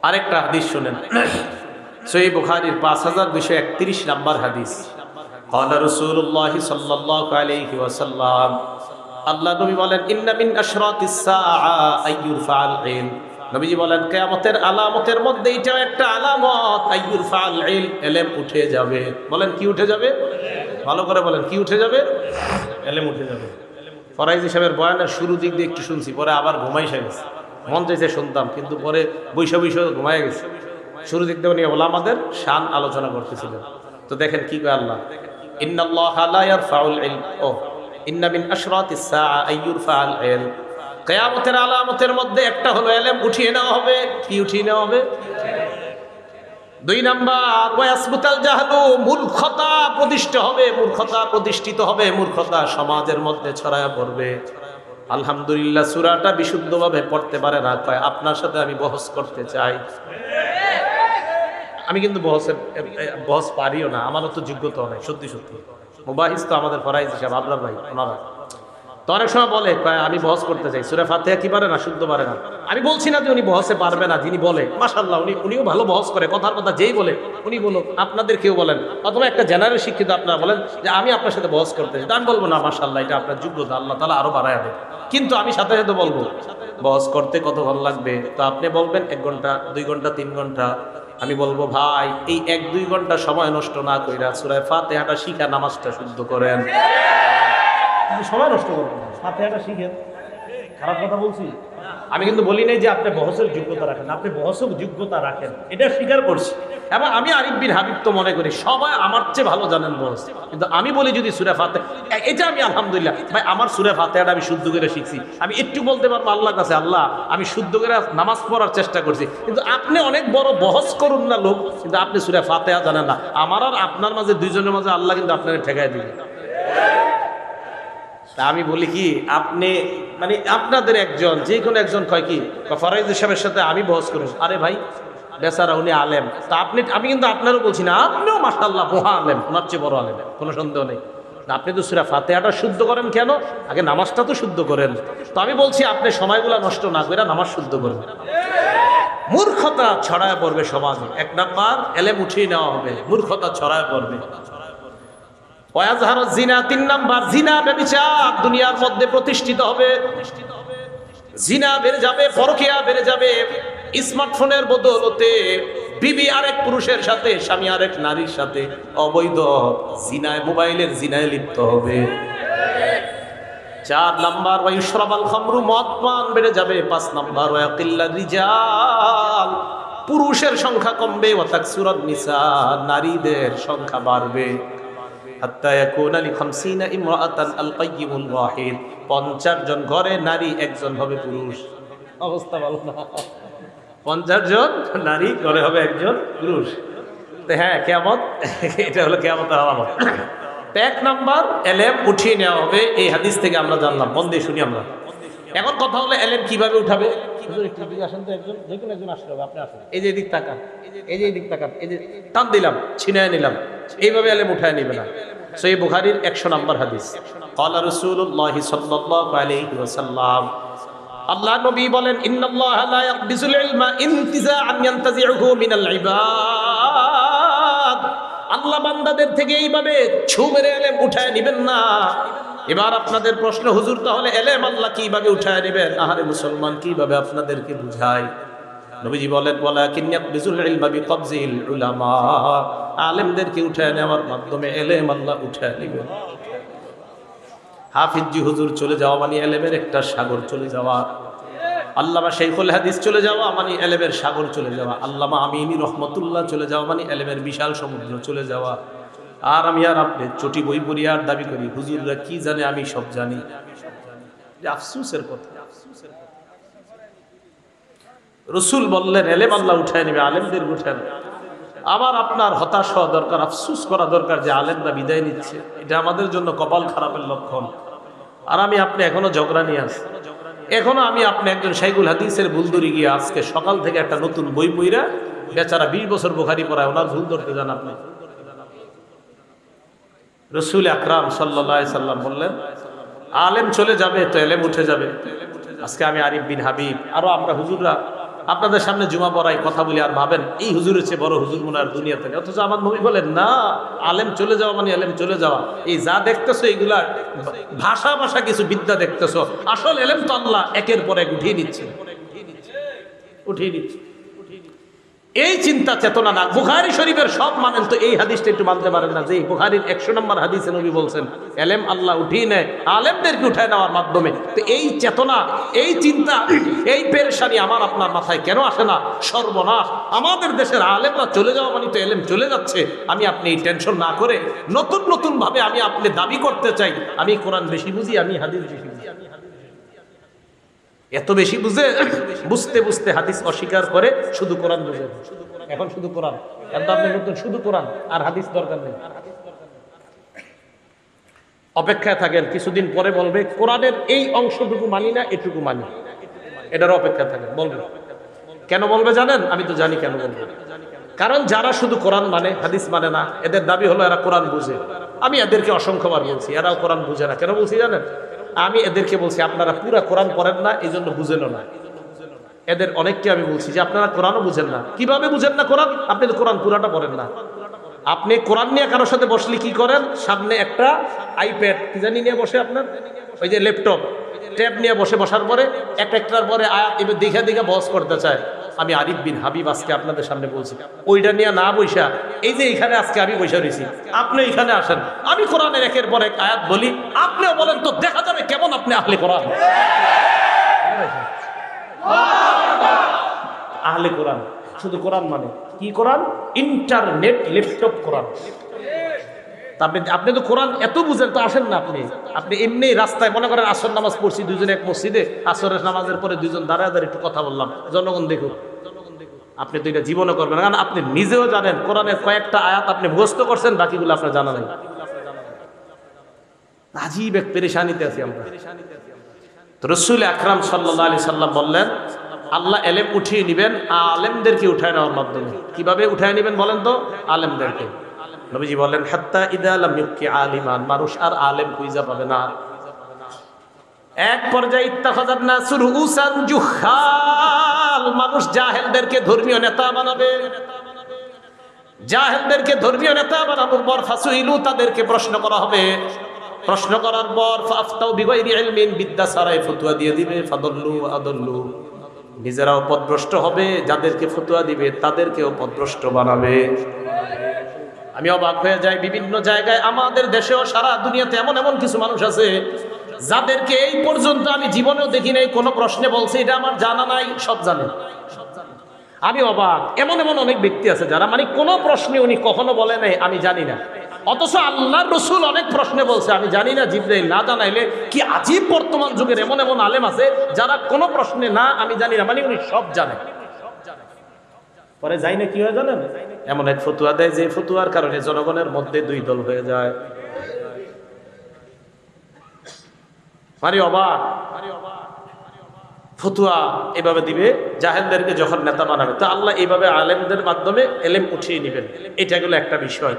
আরেকটা হাদিস শুনেন, সহিহ বুখারীর 5231 নম্বর হাদিস। ক্বালা রাসূলুল্লাহ সাল্লাল্লাহু আলাইহি ওয়াসাল্লাম, আল্লাহ নবী বলেন, ইন্না মিন আশরাতিস সাআ আইয়ুরফাল ইলম। নবীজি বলেন, কিয়ামতের আলামতের মধ্যে এটাও একটা আলামত, আইয়ুরফাল ইলম, ইলম উঠে যাবে। বলেন কি উঠে যাবে? ভালো করে বলেন, কি উঠে যাবে? ইলম উঠে যাবে। ফরাইজি সাহেবের বয়ানের শুরু দিক দিয়ে একটু শুনছি, পরে আবার ঘুমাই গেছে। মন চাইছে শুনতাম, কিন্তু পরে বৈশা ঘুমাই গেছে। শুরু দিক দিয়ে উনি ওলামাদের শান আলোচনা করতেছিলেন। তো দেখেন কি কয় আল্লাহ, ইন্নাল্লাহা লা ইয়ারফাউল ইলম, ও ইন্না মিন আশরাতিস সাআ আইয়ুরফাল ইলম। কিয়ামতের আলামতের মধ্যে একটা হলো ইলম উঠিয়ে নেওয়া হবে। কি উঠিয়ে নেওয়া হবে? 2 নাম্বার, ওয়াসবুতাল জাহলু, মূর্খতা প্রতিষ্ঠিত হবে, মূর্খতা সমাজের মধ্যে ছড়ায়া পড়বে। আলহামদুলিল্লাহ, সূরাটা বিশুদ্ধভাবে পড়তে পারে না, কয় আপনার সাথে আমি বহস করতে চাই। আমি কিন্তু বহস পারিও না, আমারও তো যোগ্যতা নাই। সত্যি মুবাহিস তো আমাদের ফরাইজ হিসাব আবরার ভাই, ওনারা তো অনেক সময় বলে, আমি বহস করতে চাই। সূরা ফাতিহা কি পারে না? শুদ্ধ পারে না। আমি বলছি না যে উনি বহসে পারবে না, যিনি বলে মাশাআল্লাহ উনিও ভালো বহস করে, কথার কথা যেই বলে উনি বলুক, আপনাদের কেউ বলেন, অথবা একটা জেনারেল শিক্ষিত আপনারা বলেন যে আমি আপনার সাথে বহস করতে চাই, আমি বলবো না মাশাআল্লাহ, এটা আপনার যোগ্যতা, আল্লাহ তাআলা আরো বাড়ায় দেয়। কিন্তু আমি সাথে সাথে বলবো বহস করতে কত ভালো লাগবে। তো আপনি বলবেন 1 ঘন্টা, 2 ঘন্টা, 3 ঘন্টা। আমি বলবো ভাই, এই 1-2 ঘন্টা সময় নষ্ট না কইরা সূরা ফাতিহাটা শিখা নামাজটা শুদ্ধ করেন। সময় নষ্ট করবেন না, ফাতিহাটা শিখেন। খারাপ কথা বলছি? আমি কিন্তু বলি নাই যে আপনি বহসের যোগ্যতা রাখেন, আপনি বহসের যোগ্যতা রাখেন, এটা স্বীকার করছি। এবং আমি আরিফ বিন হাবিব তো মনে করি সবাই আমার চেয়ে ভালো জানেন বহস, কিন্তু আমি বলি যদি সূরা ফাতিহা, এটা আমি আলহামদুলিল্লাহ ভাই, আমার সূরা ফাতিহাটা আমি শুদ্ধ করে শিখছি। আমি একটু বলতে পারবো আল্লাহর কাছে, আল্লাহ আমি শুদ্ধ করে নামাজ পড়ার চেষ্টা করছি। কিন্তু আপনি অনেক বড় বহস করুন না লোক, কিন্তু আপনি সূরা ফাতিহা জানেন না। আমার আর আপনার মাঝে, দুইজনের মাঝে আল্লাহ কিন্তু আপনাকে ঠেকায় দিবে। তা আমি বলি কি, আপনি মানে আপনাদের একজন, যে কোনো একজন কয় কি, ফরাইজ সাহেবের সাথে আমি বহস করি। আরে ভাই বেচারা, উনি আলেম। তা আমি কিন্তু আপনারও বলছি না, আপনিও মাশাআল্লাহ মহা আলেম, ওনার চেয়ে বড় আলেম, কোনো সন্দেহ নেই। আপনি তো সূরা ফাতিহাটা শুদ্ধ করেন কেন? আগে নামাজটা তো শুদ্ধ করেন। তো আমি বলছি আপনি সময়গুলো নষ্ট না করে নামাজ শুদ্ধ করবেন। মূর্খতা ছড়ায় পড়বে সমাজে। 1 নাম্বার, ইলম উঠিয়ে নেওয়া হবে, মূর্খতা ছড়ায় পড়বে। ওয়াজহারু জিনা, 3 নাম্বার, জিনা ব্যভিচার দুনিয়ার মধ্যে প্রতিষ্ঠিত হবে। জিনা বেড়ে যাবে, পরকিয়া বেড়ে যাবে। স্মার্টফোনের বদৌলতে বিবি আরেক পুরুষের সাথে, স্বামী আরেক নারীর সাথে অবৈধ জিনায়, মোবাইলের জিনায় লিপ্ত হবে। 4 নাম্বার, ওয়াইশরাবাল খামরু, মদ পান বেড়ে যাবে। 5 নাম্বার, ওয়াকিল্লা রিজাল, পুরুষের সংখ্যা কমবে। ওয়াতাকসুরান নিসা, নারীদের সংখ্যা বাড়বে। হাত্তা ইয়াকুনা লি 50 ইমরাআতান আল কাইয়িমুল ওয়াহিদ, 50 জন ঘরে নারী, 1 জন হবে পুরুষ। অবস্থা ভালো না? 50 জন নারী ঘরে হবে 1 জন পুরুষ। তো হ্যাঁ, কিয়ামত, এটা হলো কিয়ামতের আলামত। 1 নাম্বার, ইলম উঠিয়ে নেওয়া হবে। এই হাদিস থেকে আমরা জানলাম, মন দিয়ে শুনি আমরা। এখন কথা হলো ইলম কিভাবে উঠাবে? হুজুর একটু দিকে আসেন তো, একজন, যে কোনো একজন আসলে হবে, আপনি আসেন। এই যে এদিক তাকান, এই যে এদিক তাকান, এই যে টান দিলাম, ছিনায় নিলাম, এইভাবে ইলম উঠায় নিবে না। সহিহ বুখারীর 100 নম্বর হাদিস। ক্বালা রাসূলুল্লাহ সাল্লাল্লাহু আলাইহি ওয়াসাল্লাম, আল্লাহ নবী বলেন, ইন্নাল্লাহা লা ইয়াকবিজুল ইলমা ইনতিজাআন ইয়ানতাজিউহু মিনাল ইবাদ। আল্লাহ বান্দাদের থেকে এইভাবে ছু মেরে ইলম উঠায় নেবেন না। এবার আপনাদের প্রশ্ন, হুজুর তাহলে ইলম আল্লাহ কিভাবে উঠায় নেবেন? আহারে মুসলমান, কিভাবে আপনাদেরকে বুঝাই? নবীজি বলেন, ওয়ালাকিন ইয়াকবিজুল ইলমা বিকবজিল উলামা, আলেমদেরকে উঠায় নেওয়ার মাধ্যমে ইলম আল্লাহ উঠায় নেবেন। হাফিজি হুজুর চলে যাওয়া মানে ইলমের একটা সাগর চলে যাওয়া। আল্লামা শাইখুল হাদিস চলে যাওয়া মানে ইলমের সাগর চলে যাওয়া। আল্লামা আমিনী রহমতুল্লাহ চলে যাওয়া মানে ইলমের বিশাল সমুদ্র চলে যাওয়া। আর আমি আর আপনি চটি বই পড়ি আর দাবি করি হুজুররা কি জানে, আমি সব জানি। আফসোসের কথা। রাসূল বললেন ইলম আল্লাহ উঠায় নেবে, আলেমদের উঠায় নেবে। আমার আপনার হতাশ হওয়া দরকার, আফসোস করা দরকার যে আলেমরা বিদায় নিচ্ছে। এটা আমাদের জন্য কপাল খারাপের লক্ষণ। আর আমি আপনি এখনো ঝগড়া নিয়ে আসি। এখনো আমি আপনি একজন শাইখুল হাদিসের বুলদুরি গিয়ে আজকে সকাল থেকে একটা নতুন বই পইরা, বেচারা 20 বছর বুখারী পড়ায়, ওনার ভুল ধরতে যান আপনি। রাসূল আকরাম সাল্লাল্লাহু আলাইহি সাল্লাম বললেন, আলেম চলে যাবে তো ইলম উঠে যাবে। আজকে আমি আরিফ বিন হাবিব, আরো আমরা হুজুররা আপনাদের সামনে জুমা পড়াই কথা বলি আর ভাবেন এই হুজুরের চেয়ে বড় হুজুর মনে আর দুনিয়াতে নেই। অথচ আমার নবী বলেন না, আলেম চলে যাওয়া মানে আলেম চলে যাওয়া। এই যা দেখতেছো এইগুলা ভাষা ভাষা কিছু বিদ্যা দেখতেছো, আসল এলেম তো আল্লাহ একের পর এক উঠিয়ে নিচ্ছে, উঠিয়ে নিচ্ছে। এই চিন্তা চেতনা না। বুখারী শরীফের সব মানেন তো এই হাদিসটা একটু মানতে পারেন না যে বুখারীর 100 নম্বর হাদিসে নবী বলছেন এলেম আল্লাহ উঠিয়ে নেয় আলেমদেরকে উঠায় নেওয়ার মাধ্যমে। তো এই চেতনা, এই চিন্তা, এই পেরেশানি আমার আপনার মাথায় কেন আসে না? সর্বনাশ, আমাদের দেশের আলেমরা চলে যাওয়া মানে তো এলেম চলে যাচ্ছে। আমি আপনি এই টেনশন না করে নতুন নতুন ভাবে আমি আপনি দাবি করতে চাই আমি কোরআন বেশি বুঝি, আমি হাদিস বেশি বুঝি। এত বেশি বুঝতে বুঝতে হাদিস অস্বীকার করে শুধু কোরআন বুঝে। এখন শুধু কোরআন, এখন আপনি নতুন শুধু কোরআন আর হাদিস দরকার নেই। অপেক্ষায় থাকেন, কিছুদিন পরে বলবে কোরআনের এই অংশটুকু মানি না, এটুকু মানি। এটারও অপেক্ষা থাকেন, বলবে। কেন বলবে জানেন? আমি তো জানি কেন বলবে। কারণ যারা শুধু কোরআন মানে হাদিস মানে না, এদের দাবি হলো এরা কোরআন বুঝে। আমি এদেরকে অসংখ্যবার বলছি এরাও কোরআন বুঝে না। কেন বলছি জানেন? আমি এদেরকে বলছি আপনারা পুরা কোরআন পড়েন না, এই জন্য বুঝেনও না। এদের অনেককে আমি বলছি যে আপনারা কোরআনও বুঝেন না। কিভাবে বুঝেন না কোরআন? আপনি তো কোরআন পুরাটা পড়েন না। আপনি কোরআন নিয়ে কারোর সাথে বসলে কি করেন? সামনে একটা আইপ্যাড কি জানি নিয়ে বসে, আপনার ওই যে ল্যাপটপ ট্যাব নিয়ে বসার পরে একটার পরে আয়াত এবার দেখে দেখে বস করতে চায়। আমি আরিফ বিন হাবিব আজকে আপনাদের সামনে বলছি, ওইটা নিয়ে না বৈশা এই যে এখানে আজকে আমি বৈশা রয়েছি, আপনি এখানে আসেন, আমি কোরআনের একের পর এক আয়াত বলি, আপনিও বলেন, তো দেখা যাবে কেমন আপনি আহলে কোরআন। আহলে কোরআন শুধু কোরআন মানে কি? কোরআন ইন্টারনেট ল্যাপটপ কোরআন। আপনি তো কোরআন এত বুঝেন তো আসেন না। আপনি এমনি রাস্তায় মনে করেন আসর নামাজ পড়ছি দুজনে এক মসজিদে, আসরের নামাজের পরে দুজন দাঁড়ায় একটু কথা বললাম, জনগণ দেখুক। আপনি তো এটা জীবনে করবেন, কারণ আপনি নিজেও জানেন কোরআনের কয়েকটা আয়াত আপনি মুখস্থ করছেন, বাকিগুলো আপনার জানা নেই। আজীব এক পেরেশানিতে আছি আমরা। তো রাসূল আকরাম সাল্লাল্লাহু আলাইহি সাল্লাম বললেন আল্লাহ এলেম উঠিয়ে নিবেন আলেমদেরকে উঠায় নেওয়ার মাধ্যমে। কিভাবে উঠায় নিবেন বলেন তো? আলেমদেরকে। নবীজি বলেন হাত্তা ইদা লাম ইউকি আলিমান, মানুষ আর আলেম খুঁজে পাবে না। এক পর্যায়ে ইত্তাখাযান নাসু রুউসান জুহাল, মানুষ জাহেলদেরকে ধর্মীয় নেতা বানাবে। জাহেলদেরকে ধর্মীয় নেতা বানানোর পর ফাসুইলু, তাদেরকে প্রশ্ন করা হবে। প্রশ্ন করার পর ফাফতাউ বিগাইরি ইলমিন, বিদ্যা ছাড়াই ফতোয়া দিয়ে দিবে। ফাদল্লু আদল্লু, নিজেরাও পথভ্রষ্ট হবে, যাদেরকে ফতোয়া দিবে তাদেরকেও পথভ্রষ্ট বানাবে। আমি অবাক হয়ে যাই, বিভিন্ন জায়গায় আমাদের দেশেও সারা দুনিয়াতে এমন এমন কিছু মানুষ আছে যাদেরকে এই পর্যন্ত আমি জীবনেও দেখি নাই কোনো প্রশ্নে বলছে এটা আমার জানা নাই, সব জানে। আমি অবাক, এমন এমন অনেক ব্যক্তি আছে যারা মানে কোনো প্রশ্নে উনি কখনো বলে নাই আমি জানি না, অথচ আল্লাহর রাসূল অনেক প্রশ্নে বলছে আমি জানি না। জিবরাইল না জানাইলে কি আজীব বর্তমান যুগের এমন এমন আলেম আছে যারা কোনো প্রশ্নে না আমি জানি না মানে উনি সব জানে। পরে যাই না কি হয় জানেন? এমন এক ফতুয়া দেয় যে ফতুয়ার কারণে জনগণের মধ্যে দুই দল হয়ে যায়। মানে অবাক, ফতুয়া এভাবে দিবে, জাহেলদেরকে যখন নেতা বানাবে, তা আল্লাহ এইভাবে আলেমদের মাধ্যমে এলেম উঠিয়ে নেবেন। এটা গেল একটা বিষয়।